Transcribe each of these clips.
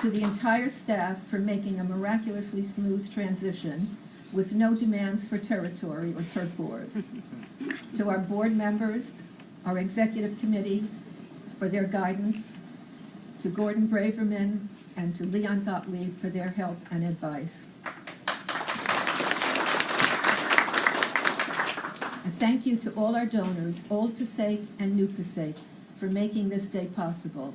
to the entire staff for making a miraculously smooth transition with no demands for territory or turf wars. To our board members, our executive committee for their guidance, to Gordon Braverman and to Leon Gottlieb for their help and advice. And thank you to all our donors, Old Passaic and New Passaic, for making this day possible.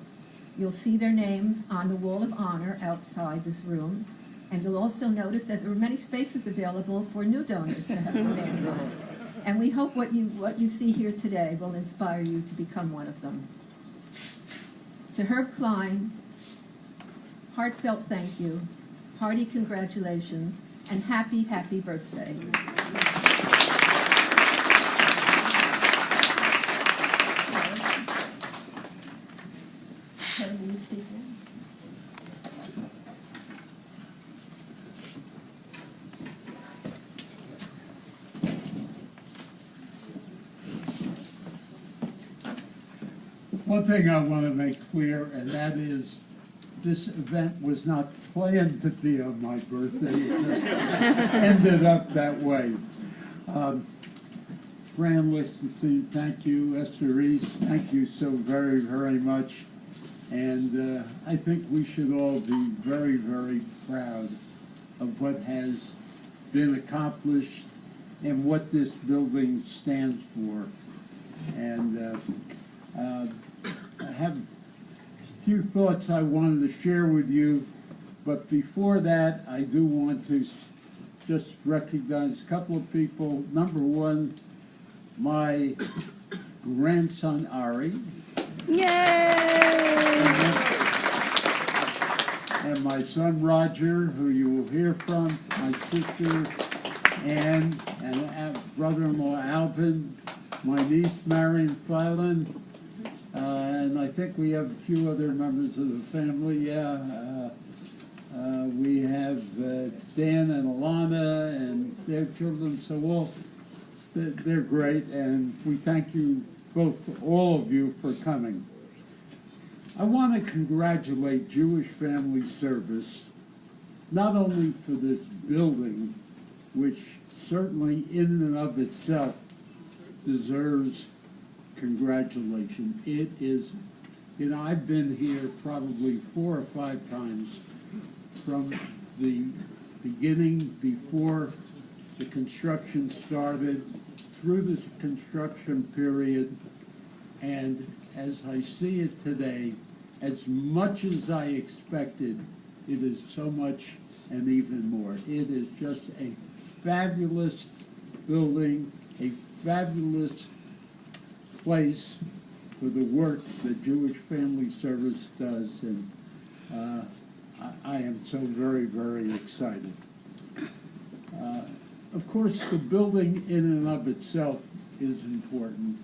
You'll see their names on the wall of honor outside this room, and you'll also notice that there are many spaces available for new donors to have their names on. And we hope what you see here today will inspire you to become one of them. To Herb Klein, heartfelt thank you, hearty congratulations, and happy, happy birthday. Herb, will you speak now? One thing I want to make clear, and that is this event was not planned to be on my birthday. It just ended up that way. Fran Liechenstein, thank you. Esther Reese, thank you so very, very much. And I think we should all be very, very proud of what has been accomplished and what this building stands for. And I have a few thoughts I wanted to share with you, but before that, I do want to just recognize a couple of people. Number one, my grandson, Ari. Yay! And my son, Roger, who you will hear from, my sister, Ann, and brother-in-law, Alvin, my niece, Marion Phelan, and I think we have a few other members of the family. We have Dan and Alana and their children, so all they're great, and we thank you both, all of you, for coming. I want to congratulate Jewish Family Service, not only for this building, which certainly in and of itself deserves congratulations. It is, I've been here probably 4 or 5 times from the beginning, before the construction started, through the construction period, and as I see it today, as much as I expected, it is so much and even more. It is just a fabulous building, a fabulous place for the work that Jewish Family Service does, and I am so very, very excited. Of course, the building in and of itself is important,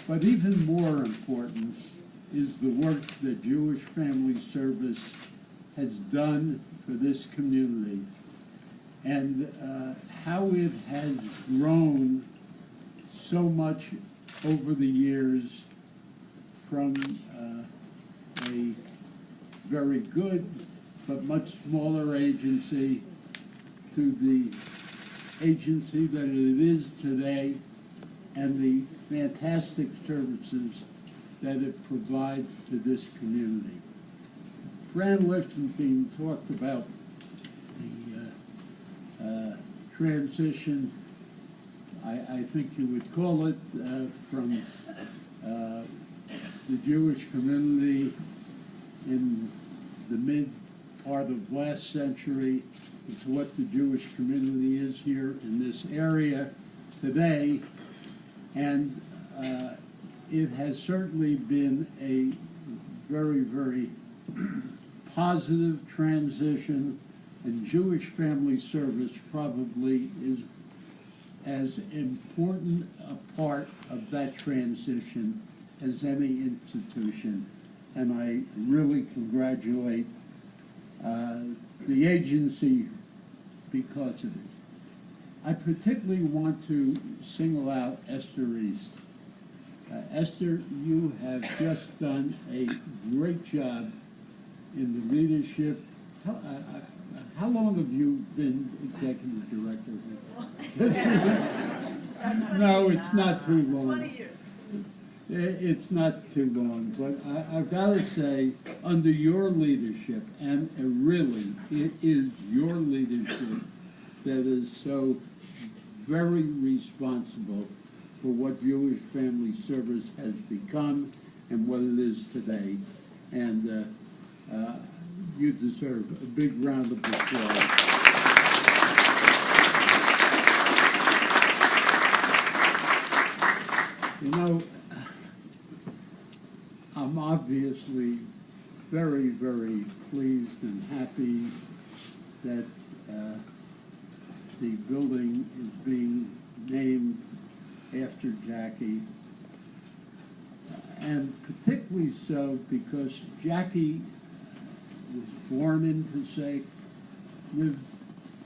but even more important is the work that Jewish Family Service has done for this community, and how it has grown so much over the years, from a very good but much smaller agency to the agency that it is today, and the fantastic services that it provides to this community. Fran Liechenstein talked about the transition, I think you would call it, from the Jewish community in the mid part of last century to what the Jewish community is here in this area today. And it has certainly been a very, very positive transition, and Jewish Family Service probably is as important a part of that transition as any institution. And I really congratulate the agency because of it. I particularly want to single out Esther Reese. Esther, you have just done a great job in the leadership. How long have you been executive director? No, it's not too long. 20 years. It's not too long, but I've got to say, under your leadership, and really, it is your leadership that is so very responsible for what Jewish Family Service has become and what it is today. And you deserve a big round of applause. You know, I'm obviously very, very pleased and happy that the building is being named after Jackie, and particularly so because Jackie was born in Passaic, lived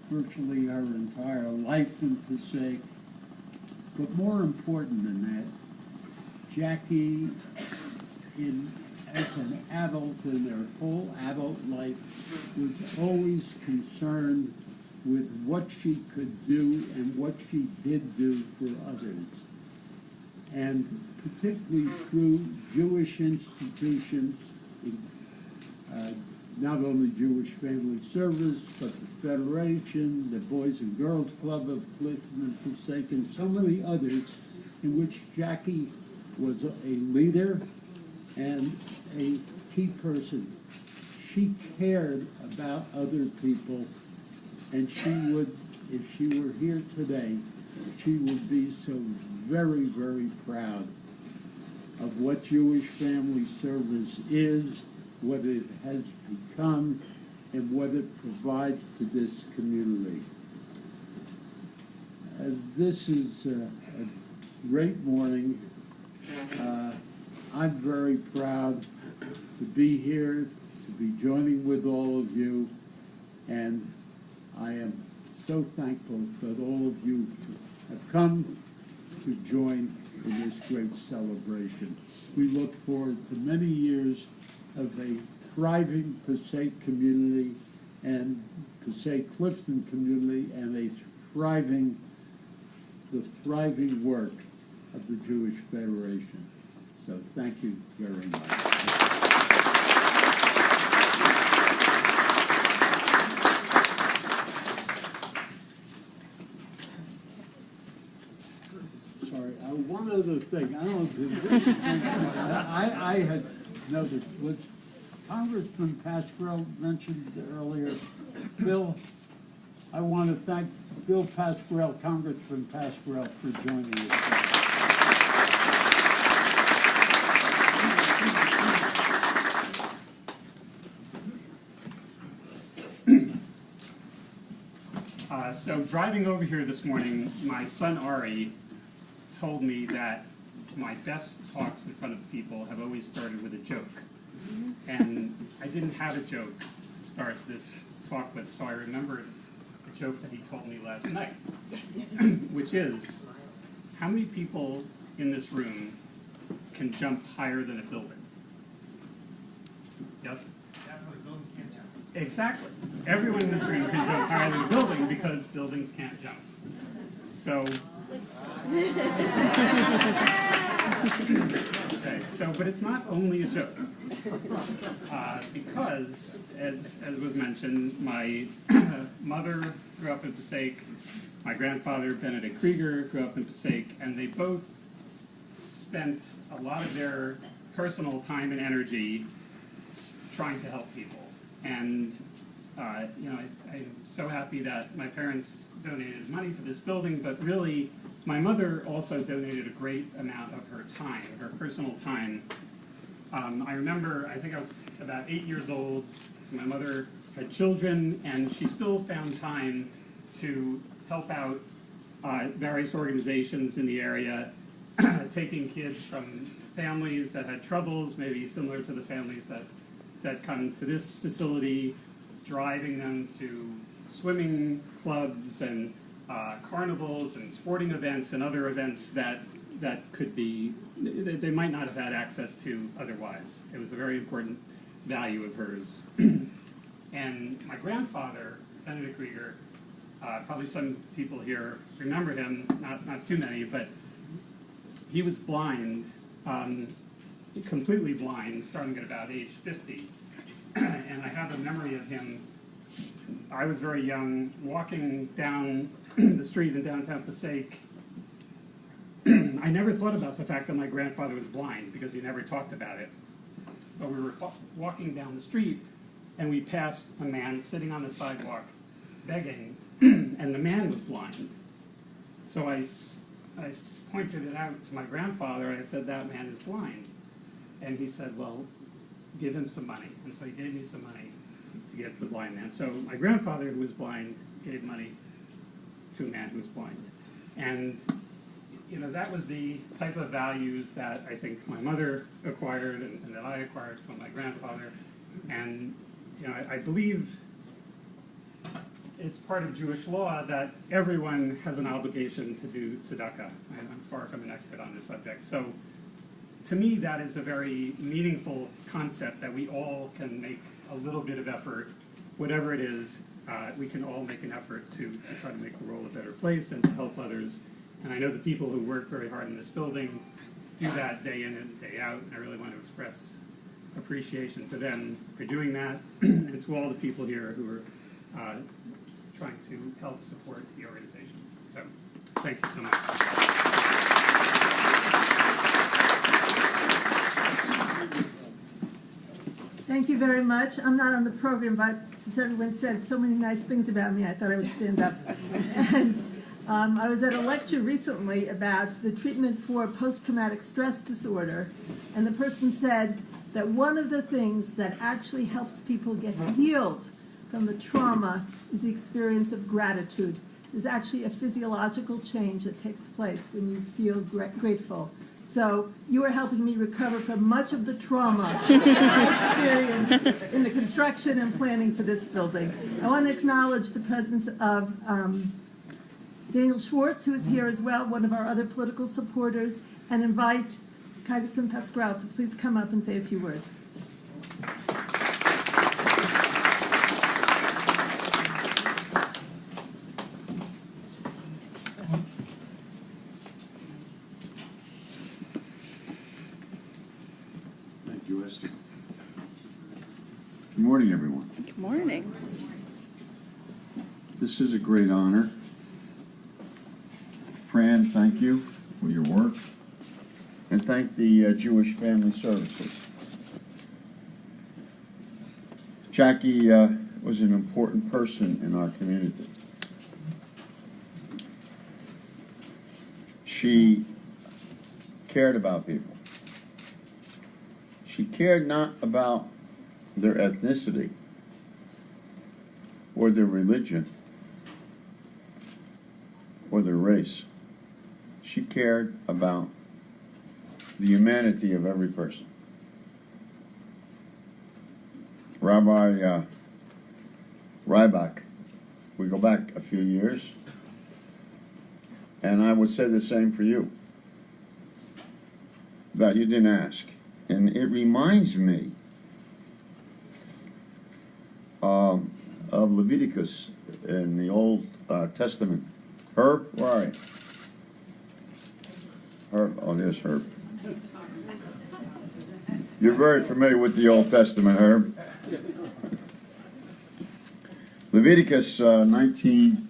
virtually her entire life in Passaic, but more important than that, Jackie, as an adult in their whole adult life, was always concerned with what she could do and what she did do for others. And particularly through Jewish institutions, not only Jewish Family Service, but the Federation, the Boys and Girls Club of Clifton and Passaic, and so many others, in which Jackie was a leader and a key person. She cared about other people, and she would, if she were here today, she would be so very, very proud of what Jewish Family Service is, what it has become, and what it provides to this community. This is a great morning. I'm very proud to be here, to be joining with all of you, and I am so thankful that all of you have come to join in this great celebration. We look forward to many years of a thriving Passaic community and Passaic-Clifton community, and the thriving work of the Jewish Federation. So thank you very much. Sorry, one other thing. I don't know. I had noticed, was Congressman Pascrell mentioned earlier. Bill, I want to thank Bill Pascrell, Congressman Pascrell, for joining us. So driving over here this morning, my son Ari told me that my best talks in front of people have always started with a joke. And I didn't have a joke to start this talk with, so I remembered a joke that he told me last night, which is, how many people in this room can jump higher than a building? Yes? Definitely, buildings can't jump. Exactly. Everyone in this room can jump higher than a building because buildings can't jump. So, okay, but it's not only a joke. Because, as was mentioned, my mother grew up in Passaic, my grandfather, Benedict Krieger, grew up in Passaic, and they both spent a lot of their personal time and energy trying to help people. And I'm so happy that my parents donated money for this building, but really, my mother also donated a great amount of her time, her personal time. I remember, I think I was about 8 years old, so my mother had children, and she still found time to help out various organizations in the area, taking kids from families that had troubles, maybe similar to the families that come to this facility, driving them to swimming clubs and carnivals and sporting events and other events that could be, they might not have had access to otherwise. It was a very important value of hers. And my grandfather, Benedict Krieger, probably some people here remember him, not too many, but he was blind, completely blind, starting at about age 50. And I have a memory of him. I was very young, walking down the street in downtown Passaic. I never thought about the fact that my grandfather was blind because he never talked about it. But we were walking down the street, and we passed a man sitting on the sidewalk begging, and the man was blind. So I pointed it out to my grandfather, and I said, "That man is blind." And he said, "Well, give him some money." And so he gave me some money to give to the blind man. So my grandfather, who was blind, gave money to a man who was blind. And that was the type of values that I think my mother acquired and that I acquired from my grandfather. And I believe it's part of Jewish law that everyone has an obligation to do tzedakah. I'm far from an expert on this subject. So to me, that is a very meaningful concept that we all can make a little bit of effort, whatever it is. We can all make an effort to try to make the world a better place and to help others. And I know the people who work very hard in this building do that day in and day out, and I really want to express appreciation to them for doing that, and to all the people here who are trying to help support the organization. So, thank you so much. Thank you very much. I'm not on the program, but since everyone said so many nice things about me, I thought I would stand up. And I was at a lecture recently about the treatment for post-traumatic stress disorder, and the person said that one of the things that actually helps people get healed from the trauma is the experience of gratitude. There's actually a physiological change that takes place when you feel grateful. So you are helping me recover from much of the trauma I experienced in the construction and planning for this building. I want to acknowledge the presence of Daniel Schwartz, who is here as well, one of our other political supporters, and invite Congressman Pascrell to please come up and say a few words. Thank you, Esther. Good morning, everyone. Good morning. This is a great honor. Fran, thank you for your work. And thank the Jewish Family Services. Jackie was an important person in our community. She cared about people. She cared not about their ethnicity or their religion or their race. She cared about the humanity of every person. Rabbi Rybak, we go back a few years, and I would say the same for you, that you didn't ask. And it reminds me of Leviticus in the Old Testament. Herb, where are you? Herb, oh, there's Herb. You're very familiar with the Old Testament, Herb. Leviticus 19,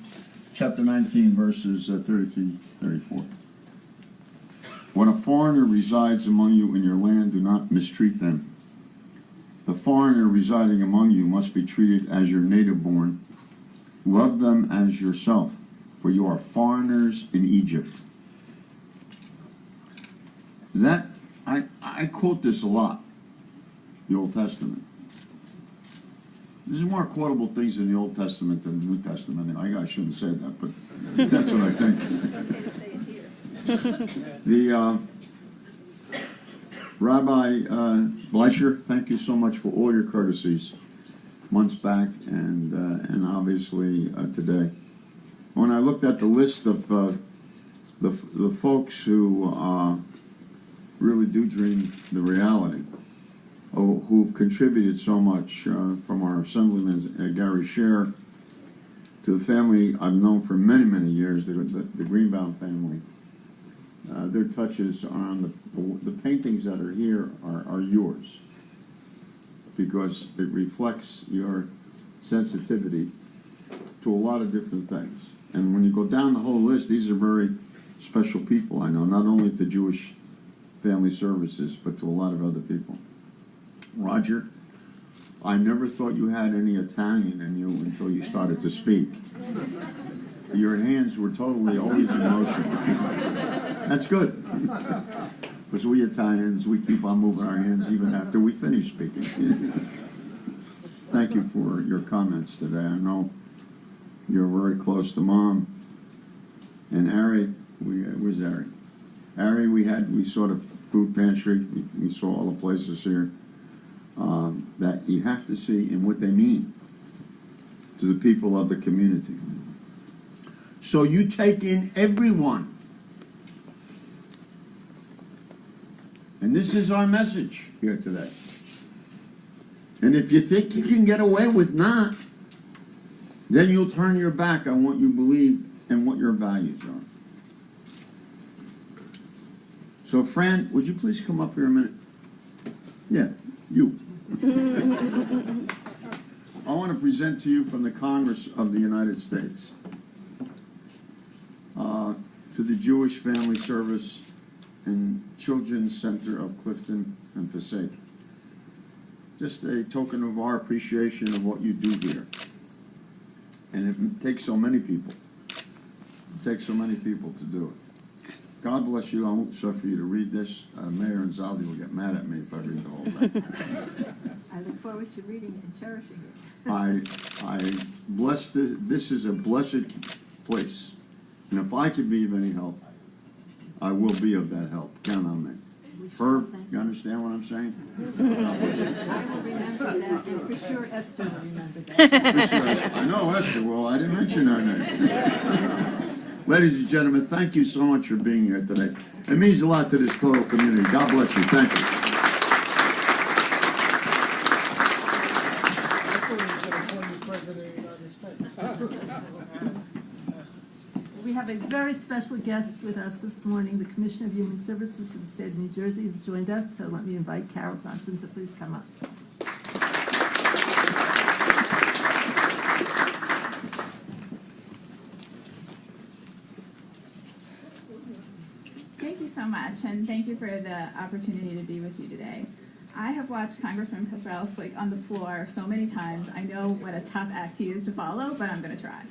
chapter 19, verses 33, 34. When a foreigner resides among you in your land, do not mistreat them. The foreigner residing among you must be treated as your native born. Love them as yourself, for you are foreigners in Egypt. That I quote this a lot, the Old Testament. There's more quotable things in the Old Testament than the New Testament. I shouldn't say that, but that's what I think. The Rabbi Bleicher, thank you so much for all your courtesies months back and obviously today. When I looked at the list of the folks who really do dream the reality, who've contributed so much, from our Assemblyman Gary Scher to the family I've known for many, many years, the Greenbaum family. Their touches on the paintings that are here are yours, because it reflects your sensitivity to a lot of different things. And when you go down the whole list, these are very special people, I know, not only to Jewish Family Services, but to a lot of other people. Roger, I never thought you had any Italian in you until you started to speak. Your hands were totally always in motion. That's good. Because we Italians, we keep on moving our hands even after we finish speaking. Thank you for your comments today. I know you're very close to Mom. And Ari, where's Ari? Ari, we saw the food pantry. We saw all the places here that you have to see and what they mean to the people of the community. So you take in everyone. And this is our message here today. And if you think you can get away with not, then you'll turn your back on what you believe and what your values are. So Fran, would you please come up here a minute? Yeah, you. I want to present to you from the Congress of the United States, to the Jewish Family Service and Children's Center of Clifton and Passaic. Just a token of our appreciation of what you do here. And it takes so many people. It takes so many people to do it. God bless you. I won't suffer you to read this. Mayor and Zaldi will get mad at me if I read the whole thing. I look forward to reading it and cherishing it. I bless this is a blessed place. And if I can be of any help, I will be of that help. Count on me. Herb, you understand what I'm saying? I will remember that, and for sure Esther will remember that. I know Esther will. I didn't mention her name. Ladies and gentlemen, thank you so much for being here today. It means a lot to this total community. God bless you. Thank you. We have a very special guest with us this morning. The Commissioner of Human Services for the state of New Jersey has joined us, so let me invite Carole Johnson to please come up. Thank you so much, and thank you for the opportunity to be with you today. I have watched Congressman Pascrell speak on the floor so many times. I know what a tough act he is to follow, but I'm going to try.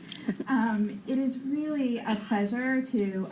It is really a pleasure to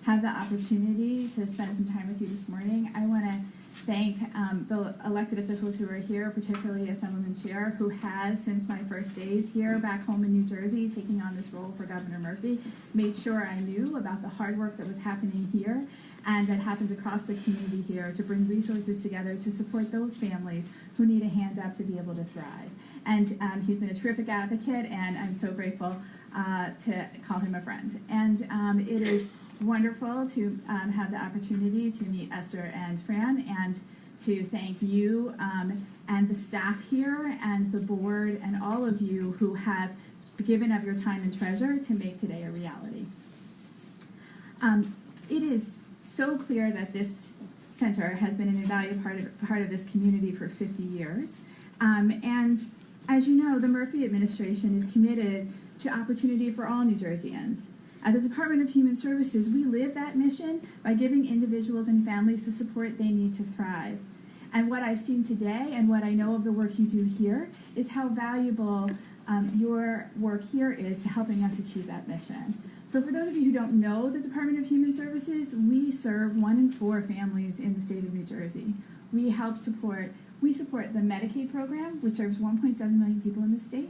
have the opportunity to spend some time with you this morning. I want to thank the elected officials who are here, particularly Assemblyman Chair, who has, since my first days here back home in New Jersey, taking on this role for Governor Murphy, made sure I knew about the hard work that was happening here and that happens across the community here to bring resources together to support those families who need a hand up to be able to thrive. And he's been a terrific advocate, and I'm so grateful to call him a friend. And it is wonderful to have the opportunity to meet Esther and Fran, and to thank you and the staff here and the board and all of you who have given of your time and treasure to make today a reality. It is so clear that this center has been an invaluable part of this community for 50 years. And as you know, the Murphy administration is committed to opportunity for all New Jerseyans. At the Department of Human Services, we live that mission by giving individuals and families the support they need to thrive. And what I've seen today and what I know of the work you do here is how valuable your work here is to helping us achieve that mission. So for those of you who don't know the Department of Human Services, we serve 1 in 4 families in the state of New Jersey. We support the Medicaid program, which serves 1.7 million people in the state.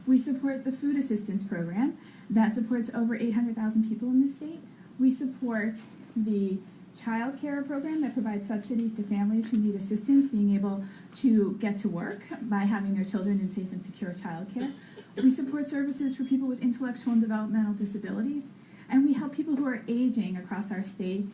We support the food assistance program that supports over 800,000 people in the state. We support the child care program that provides subsidies to families who need assistance being able to get to work by having their children in safe and secure child care. We support services for people with intellectual and developmental disabilities, and we help people who are aging across our state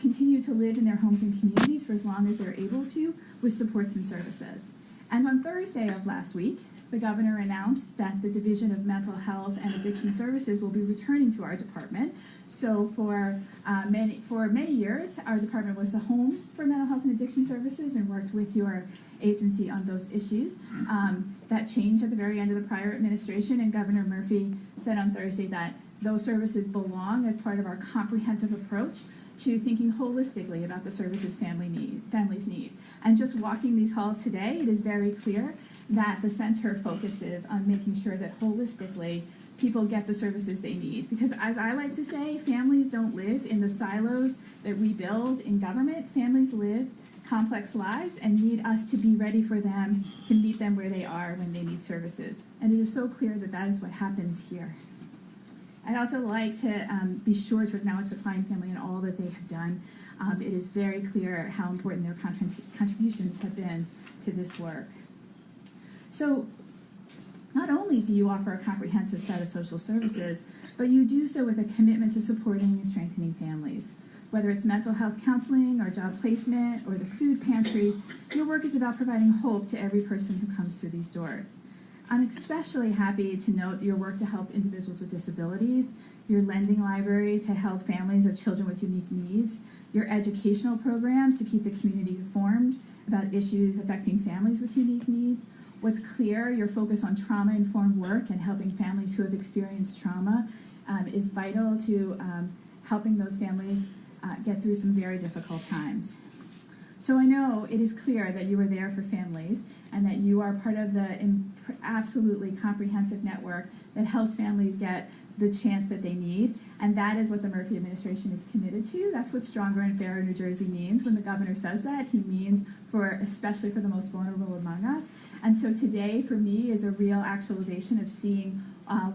continue to live in their homes and communities for as long as they're able to with supports and services. And on Thursday of last week, the governor announced that the Division of Mental Health and Addiction Services will be returning to our department. So for many years, our department was the home for mental health and addiction services and worked with your agency on those issues. That changed at the very end of the prior administration, and Governor Murphy said on Thursday that those services belong as part of our comprehensive approach to thinking holistically about the services families need. And just walking these halls today, it is very clear that the center focuses on making sure that holistically people get the services they need. Because as I like to say, families don't live in the silos that we build in government. Families live complex lives and need us to be ready for them, to meet them where they are when they need services. And it is so clear that that is what happens here. I'd also like to be sure to acknowledge the Klein family and all that they have done. It is very clear how important their contributions have been to this work. So not only do you offer a comprehensive set of social services, but you do so with a commitment to supporting and strengthening families. Whether it's mental health counseling or job placement or the food pantry, your work is about providing hope to every person who comes through these doors. I'm especially happy to note your work to help individuals with disabilities, your lending library to help families of children with unique needs, your educational programs to keep the community informed about issues affecting families with unique needs. What's clear, your focus on trauma-informed work and helping families who have experienced trauma is vital to helping those families get through some very difficult times. So I know it is clear that you are there for families and that you are part of the absolutely comprehensive network that helps families get the chance that they need. And that is what the Murphy administration is committed to. That's what Stronger and Fairer New Jersey means. When the governor says that, he means especially for the most vulnerable among us. And so today, for me, is a real actualization of seeing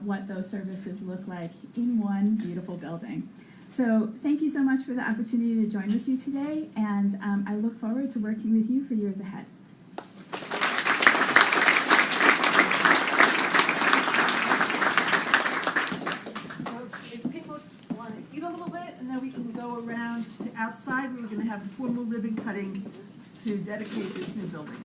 what those services look like in one beautiful building. So thank you so much for the opportunity to join with you today, and I look forward to working with you for years ahead. So if people want to eat a little bit, and then we can go around to outside, we're going to have a formal ribbon cutting to dedicate this new building.